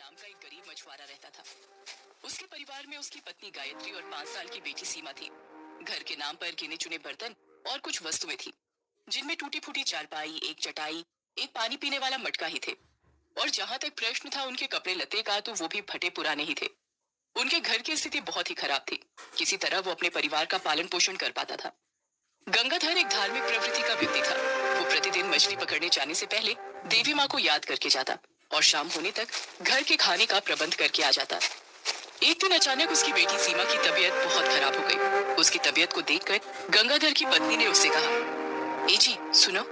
नाम का एक गरीब मछुआरा रहता था। उसके परिवार में उसकी पत्नी गायत्री और 5 साल की बेटी सीमा थी। घर के नाम पर गिने चुने बर्तन और कुछ वस्तुएं थी, जिनमें टूटी फूटी चारपाई, एक चटाई, एक पानी पीने वाला मटका ही थे। और जहां तक प्रश्न था उनके कपड़े लत्ते का, तो वो भी फटे पुराने ही थे। उनके घर की स्थिति बहुत ही खराब थी। किसी तरह वो अपने परिवार का पालन पोषण कर पाता था। गंगाधर एक धार्मिक प्रवृत्ति का व्यक्ति था। वो प्रतिदिन मछली पकड़ने जाने से पहले देवी माँ को याद करके जाता और शाम होने तक घर के खाने का प्रबंध करके आ जाता। एक दिन अचानक उसकी बेटी सीमा की तबीयत बहुत खराब हो गई। उसकी तबीयत को देखकर गंगाधर की पत्नी ने उससे कहा, ए जी सुनो,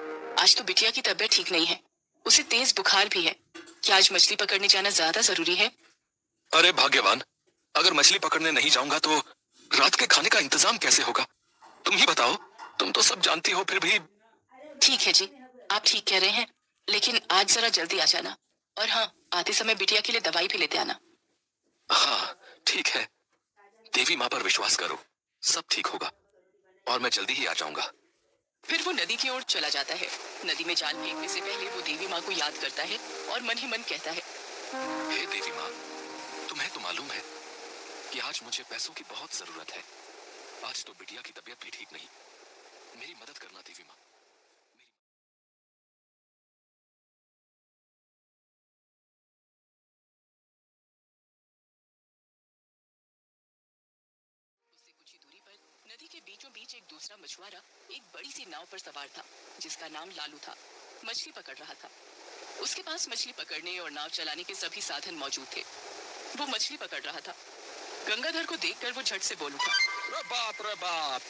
आज तो बिटिया की तबीयत ठीक नहीं है। उसे तेज बुखार भी है। क्या आज मछली पकड़ने जाना ज्यादा जरूरी है? अरे भाग्यवान, अगर मछली पकड़ने नहीं जाऊंगा तो रात के खाने का इंतजाम कैसे होगा? तुम ही बताओ, तुम तो सब जानती हो फिर भी। ठीक है जी, आप ठीक कह रहे हैं, लेकिन आज जरा जल्दी आ जाना। और हाँ, आते समय बिटिया के लिए दवाई भी लेते आना। हाँ ठीक है, देवी माँ पर विश्वास करो, सब ठीक होगा और मैं जल्दी ही आ जाऊंगा। फिर वो नदी की ओर चला जाता है। नदी में जाल फेंकने से पहले वो देवी माँ को याद करता है और मन ही मन कहता है, हे देवी माँ, तुम्हें तो मालूम है कि आज मुझे पैसों की बहुत जरूरत है। आज तो बिटिया की तबीयत भी ठीक नहीं, मेरी मदद करना देवी माँ। उससे कुछ ही दूरी पर नदी के बीचों बीच एक दूसरा मछुआरा एक बड़ी सी नाव पर सवार था, जिसका नाम लालू था। मछली पकड़ रहा था। उसके पास मछली पकड़ने और नाव चलाने के सभी साधन मौजूद थे। वो मछली पकड़ रहा था। गंगाधर को देखकर वो झट से बोल उठा, रे बाप,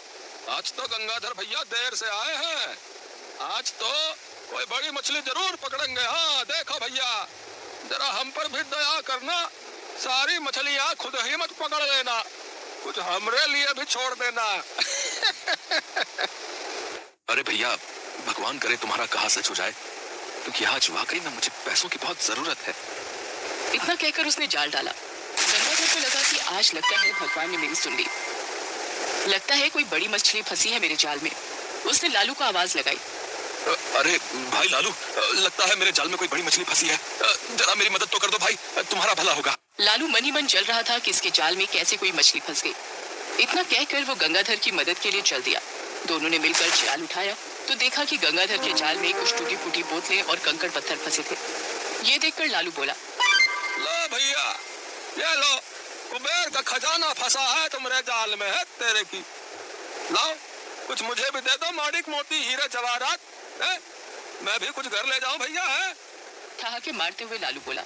आज तो गंगाधर भैया देर से आए हैं। आज तो कोई बड़ी मछली जरूर पकड़ेंगे। हाँ देखो भैया, जरा हम पर भी दया करना। सारी मछलियाँ खुद ही मत पकड़ लेना, कुछ हमरे लिए भी छोड़ देना। अरे भैया, भगवान करे तुम्हारा कहा सच हो जाए, क्योंकि आज वाकई में मुझे पैसों की बहुत जरूरत है। इतना कहकर उसने जाल डाला। गंगाधर को लगा कि आज लगता है भगवान ने मेरी सुन ली। लगता है कोई बड़ी मछली फंसी है मेरे जाल में। उसने लालू को आवाज लगाई, अरे भाई लालू, लगता है मेरे जाल में कोई बड़ी मछली फंसी है। जरा मेरी मदद तो कर दो भाई, तुम्हारा भला होगा। लालू मन ही मन जल रहा था कि इसके जाल में कैसे कोई मछली फंस गई। इतना कहकर वो गंगाधर की मदद के लिए चल दिया। दोनों ने मिलकर जाल उठाया तो देखा कि गंगाधर के जाल में कुछ टूटी फूटी बोतलें और कंकड़ पत्थर फंसे थे। ये देखकर लालू बोला, लो भैया, ये लो, कुबेर का खजाना फंसा है तुम्हारे जाल में है तेरे की। लाओ, कुछ मुझे भी दे दो, माणिक मोती हीरे जवाहरात, मैं भी कुछ घर ले जाऊं भैया। है ठहाके मारते हुए लालू बोला।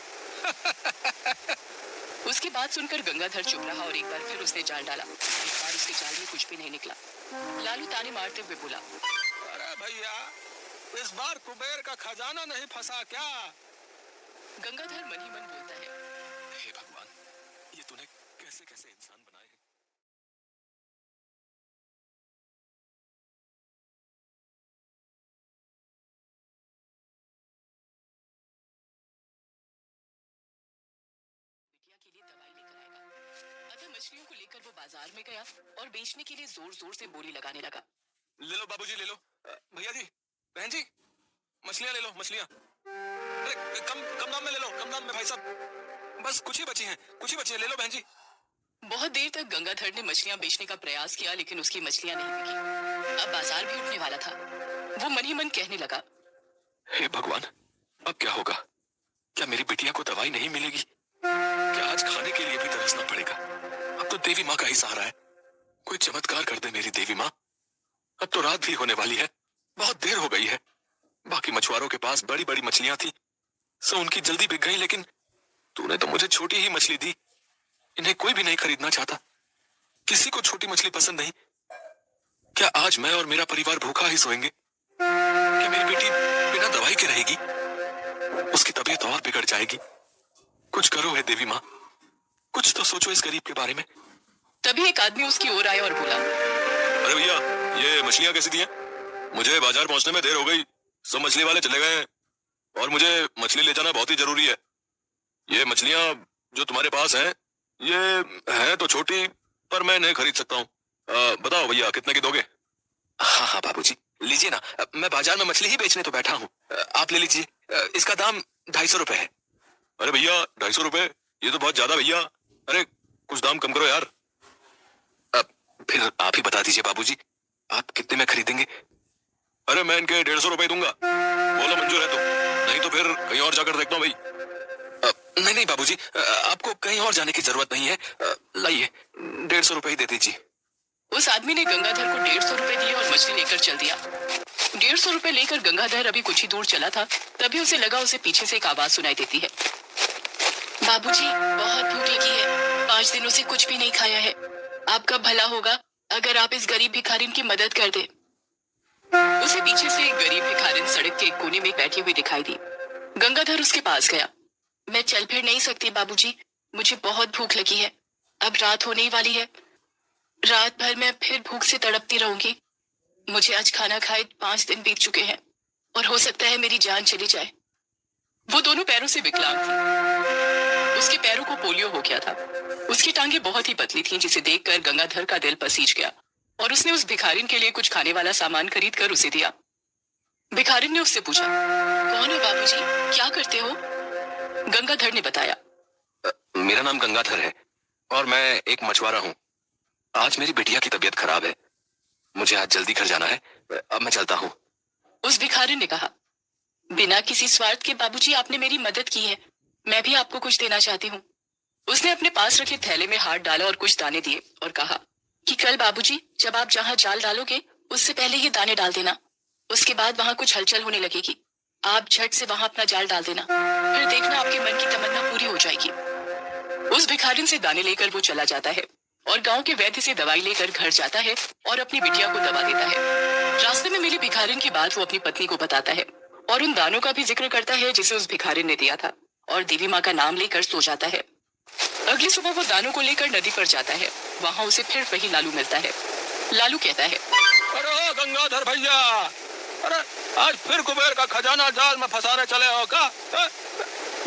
उसकी बात सुनकर गंगाधर चुप रहा और एक बार फिर उसने जाल डाला। इस बार उसके जाल में कुछ भी नहीं निकला। लालू ताने मारते हुए बोला, अरे भैया, इस बार कुबेर का खजाना नहीं फंसा क्या? गंगाधर मन ही मन बोलता है, हे भगवान, ये तूने कैसे कैसे इंसान बनाए हैं। बिटिया के लिए दवाई लेकर आएगा। अतः मछलियों को लेकर वो बाजार में गया और बेचने के लिए जोर जोर से बोली लगाने लगा। ले लो बाबूजी, ले लो। भैया जी, बहन जी, मछलियाँ ले लो, मछलियाँ। अरे कम कम दाम में ले लो, कम दाम में भाई साहब। बस कुछ ही बची हैं, कुछ ही बची हैं, ले लो बहन जी। बहुत देर तक गंगाधर ने मछलियां बेचने का प्रयास किया, लेकिन उसकी मछलियां नहीं बिकी। अब बाजार भी उठने वाला था। वो मन ही मन कहने लगा, हे भगवान, अब क्या होगा? क्या मेरी बिटिया को दवाई नहीं मिलेगी? क्या आज खाने के लिए भी तरसना पड़ेगा? अब तो देवी माँ का ही सहारा है। कोई चमत्कार कर दे मेरी देवी माँ। अब तो रात भी होने वाली है, बहुत देर हो गई है। बाकी मछुआरों के पास बड़ी बड़ी मछलियां थी, सो उनकी जल्दी बिक गई, लेकिन तूने तो मुझे छोटी ही मछली दी। इन्हें कोई भी नहीं खरीदना चाहता, किसी को छोटी मछली पसंद नहीं। क्या आज मैं और मेरा परिवार भूखा ही सोएंगे? क्या मेरी बेटी बिना दवाई के रहेगी? उसकी तबीयत और बिगड़ जाएगी। कुछ करो है देवी माँ, कुछ तो सोचो इस गरीब के बारे में। तभी एक आदमी उसकी ओर आया और बोला, अरे भैया, ये मछलियाँ कैसे दी हैं? मुझे बाजार पहुंचने में देर हो गई, सब मछली वाले चले गए हैं और मुझे मछली ले जाना बहुत ही जरूरी है। ये मछलियाँ जो तुम्हारे पास हैं, ये है तो छोटी, पर मैं नहीं खरीद सकता हूँ। बताओ भैया, कितने की दोगे? हाँ हाँ बाबूजी, लीजिए ना, मैं बाजार में मछली ही बेचने तो बैठा हूँ। आप ले लीजिए, इसका दाम 250 रुपए है। अरे भैया 250 रुपए, ये तो बहुत ज्यादा भैया। अरे कुछ दाम कम करो यार। अब फिर आप ही बता दीजिए बाबूजी, आप कितने में खरीदेंगे? अरे मैं इनके 150 रुपए दूंगा, बोलो मंजूर है तो, नहीं तो फिर कहीं और जाकर देखता हूँ भाई। नहीं नहीं बाबूजी, आपको कहीं और जाने की जरूरत नहीं है। लाइए 150 रुपए ही दे दीजिए। उस आदमी ने गंगाधर को 150 रुपए दिए और मछली लेकर चल दिया। 150 रुपए लेकर गंगाधर अभी कुछ ही दूर चला था, तभी उसे लगा उसे पीछे से एक आवाज सुनाई देती है। बाबूजी, बहुत भूख लगी है, 5 दिनों से कुछ भी नहीं खाया है। आपका भला होगा अगर आप इस गरीब भिखारिन की मदद कर दे। उसे पीछे से एक गरीब भिखारिन सड़क के एक कोने में बैठी हुई दिखाई दी। गंगाधर उसके पास गया। मैं चल फिर नहीं सकती बाबूजी, मुझे बहुत भूख लगी है। अब रात होने ही वाली है, रात भर मैं फिर भूख से तड़पती रहूंगी। मुझे आज खाना खाए 5 दिन बीत चुके हैं और हो सकता है मेरी जान चली जाए। वो दोनों पैरों से विकलांग थी। उसके पैरों को पोलियो हो गया था। उसकी टांगे बहुत ही पतली थीं, जिसे देखकर गंगाधर का दिल पसीज गया और उसने उस भिखारिन के लिए कुछ खाने वाला सामान खरीद कर उसे दिया। भिखारिन ने उससे पूछा, कौन हो बाबूजी, क्या करते हो? गंगाधर ने बताया, मेरा नाम गंगाधर है और मैं एक मछुआरा हूँ। आज मेरी बिटिया की तबीयत खराब है, मुझे आज जल्दी घर जाना है, अब मैं चलता हूँ। उस भिखारिन ने कहा, बिना किसी स्वार्थ के बाबूजी आपने मेरी मदद की है, मैं भी आपको कुछ देना चाहती हूँ। उसने अपने पास रखे थैले में हाथ डाला और कुछ दाने दिए और कहा कि कल बाबूजी जब आप जहाँ जाल डालोगे उससे पहले ये दाने डाल देना। उसके बाद वहां कुछ हलचल होने लगेगी, आप झट से वहां अपना जाल डाल देना, फिर देखना आपके मन की तमन्ना पूरी हो जाएगी। उस भिखारिन से दाने लेकर वो चला जाता है और गांव के वैद्य से दवाई लेकर घर जाता है और अपनी बिटिया को दवा देता है। रास्ते में मिली भिखारिन की बात वो अपनी पत्नी को बताता है और उन दानों का भी जिक्र करता है जिसे उस भिखारिन ने दिया था, और देवी माँ का नाम लेकर सो जाता है। अगली सुबह वो दानों को लेकर नदी पर जाता है। वहां उसे फिर वही लालू मिलता है। लालू कहता है, अरे ओ गंगाधर भैया, अरे आज फिर कुबेर का खजाना जाल में फंसाने चले हो का?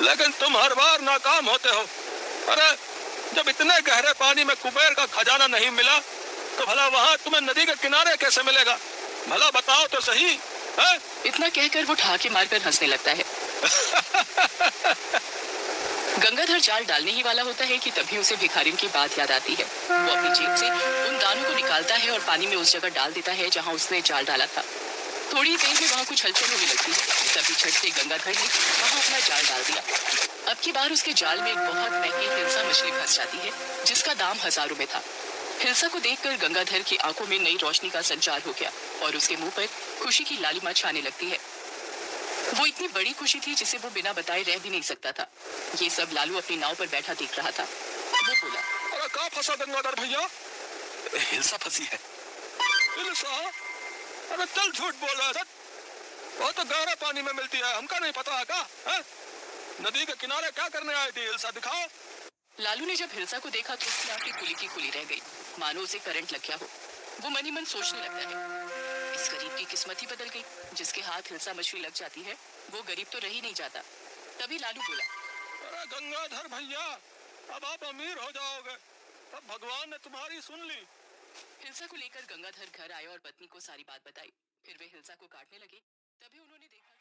लेकिन तुम हर बार नाकाम होते हो। अरे जब इतने गहरे पानी में कुबेर का खजाना नहीं मिला तो भला वहाँ तुम्हें नदी के किनारे कैसे मिलेगा? भला बताओ तो सही है? इतना कहकर वो ठहाके मारकर हंसने लगता है। गंगाधर जाल डालने ही वाला होता है कि तभी उसे भिखारिन की बात याद आती है। वो अपनी जेब से उन दानों को निकालता है और पानी में उस जगह डाल देता है जहां उसने जाल डाला था। थोड़ी देर में वहां कुछ हलचल होने लगती है, तभी झट से गंगाधर ने वहां अपना जाल डाल दिया। अब की बार उसके जाल में एक बहुत महंगी हिल्सा मछली फंस जाती है, जिसका दाम हजारों में था। हिल्सा को देखकर गंगाधर की आंखों में नई रोशनी का संचार हो गया और उसके मुंह पर खुशी की लालिमा छाने लगती है। वो इतनी बड़ी खुशी थी जिसे वो बिना बताए रह भी नहीं सकता था। ये सब लालू अपनी नाव पर बैठा देख रहा था। वो बोला, अरे कहाँ फंसा गंगाधर भैया? हिल्सा फंसी है। हिल्सा? अरे चल झूठ बोल रहा है, वो तो गहरे पानी में मिलती है, हमका नहीं पता है का? है? नदी के किनारे क्या करने आई थी? हिल्सा दिखाओ। लालू ने जब हिल्सा को देखा तो उसकी आंखें खुली की खुली रह गई, मानो उसे करंट लग गया हो। वो मन ही मन सोचने लगता है, इस गरीब की किस्मत ही बदल गई, जिसके हाथ हिल्सा मछली लग जाती है वो गरीब तो रह ही नहीं जाता। तभी लालू बोला, अरे गंगाधर भैया, अब आप अमीर हो जाओगे, अब भगवान ने तुम्हारी सुन ली। हिल्सा को लेकर गंगाधर घर आए और पत्नी को सारी बात बताई। फिर वे हिल्सा को काटने लगे, तभी उन्होंने देखा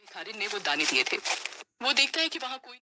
कि भिखारिन ने वो दाने दिए थे। वो देखता है कि वहां कोई